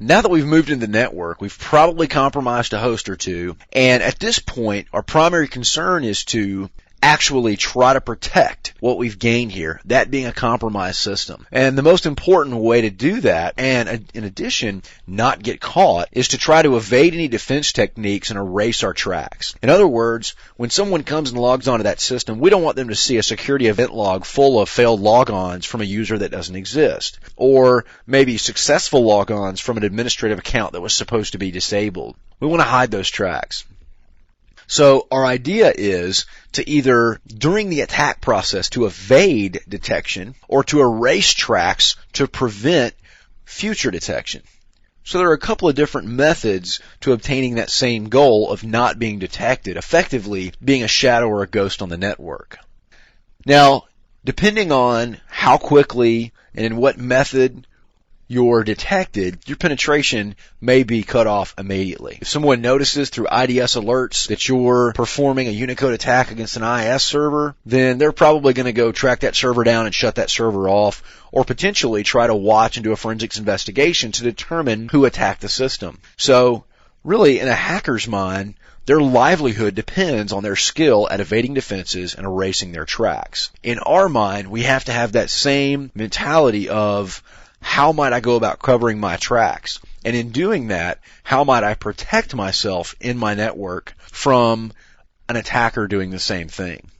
Now that we've moved into the network, we've probably compromised a host or two, and at this point, our primary concern is to actually try to protect what we've gained here, that being a compromised system. And the most important way to do that, and in addition, not get caught, is to try to evade any defense techniques and erase our tracks. In other words, when someone comes and logs onto that system, we don't want them to see a security event log full of failed logons from a user that doesn't exist, or maybe successful logons from an administrative account that was supposed to be disabled. We want to hide those tracks. So our idea is to either, during the attack process, to evade detection or to erase tracks to prevent future detection. So there are a couple of different methods to obtaining that same goal of not being detected, effectively being a shadow or a ghost on the network. Now, depending on how quickly and in what method you're detected, your penetration may be cut off immediately. If someone notices through IDS alerts that you're performing a Unicode attack against an IIS server, then they're probably going to go track that server down and shut that server off, or potentially try to watch and do a forensics investigation to determine who attacked the system. So, really, in a hacker's mind, their livelihood depends on their skill at evading defenses and erasing their tracks. In our mind, we have to have that same mentality of, how might I go about covering my tracks? And in doing that, how might I protect myself in my network from an attacker doing the same thing?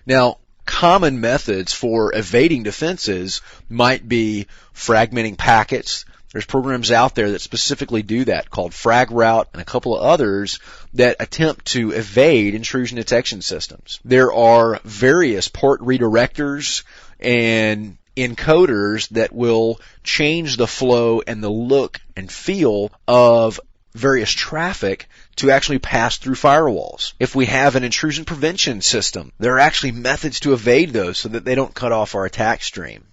Now, common methods for evading defenses might be fragmenting packets. There's programs out there that specifically do that, called FragRoute and a couple of others that attempt to evade intrusion detection systems. There are various port redirectors and encoders that will change the flow and the look and feel of various traffic to actually pass through firewalls. If we have an intrusion prevention system, there are actually methods to evade those so that they don't cut off our attack stream.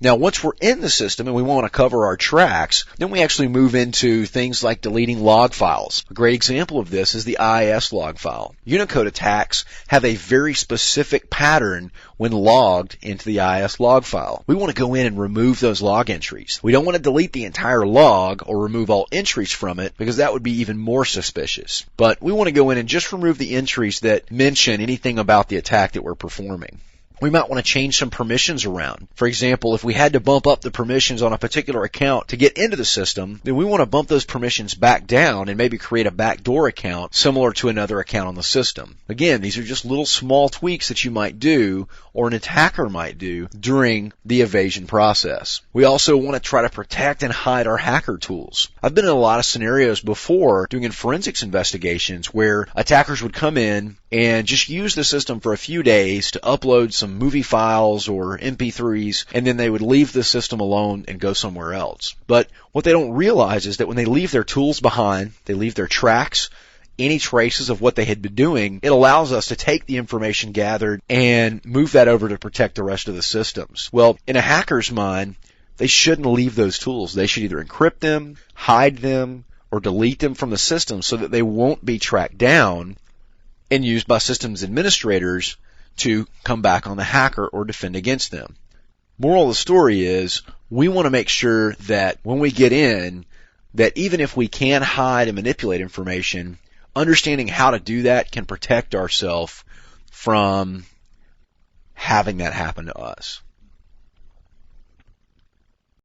Now, once we're in the system and we want to cover our tracks, then we actually move into things like deleting log files. A great example of this is the IIS log file. Unicode attacks have a very specific pattern when logged into the IIS log file. We want to go in and remove those log entries. We don't want to delete the entire log or remove all entries from it because that would be even more suspicious. But we want to go in and just remove the entries that mention anything about the attack that we're performing. We might want to change some permissions around. For example, if we had to bump up the permissions on a particular account to get into the system, then we want to bump those permissions back down and maybe create a backdoor account similar to another account on the system. Again, these are just little small tweaks that you might do or an attacker might do during the evasion process. We also want to try to protect and hide our hacker tools. I've been in a lot of scenarios before doing forensics investigations where attackers would come in and just use the system for a few days to upload some movie files or MP3s, and then they would leave the system alone and go somewhere else. But what they don't realize is that when they leave their tools behind, they leave their tracks, any traces of what they had been doing, it allows us to take the information gathered and move that over to protect the rest of the systems. Well, in a hacker's mind, they shouldn't leave those tools. They should either encrypt them, hide them, or delete them from the system so that they won't be tracked down and used by systems administrators to come back on the hacker or defend against them. Moral of the story is, we want to make sure that when we get in, that even if we can hide and manipulate information, understanding how to do that can protect ourselves from having that happen to us.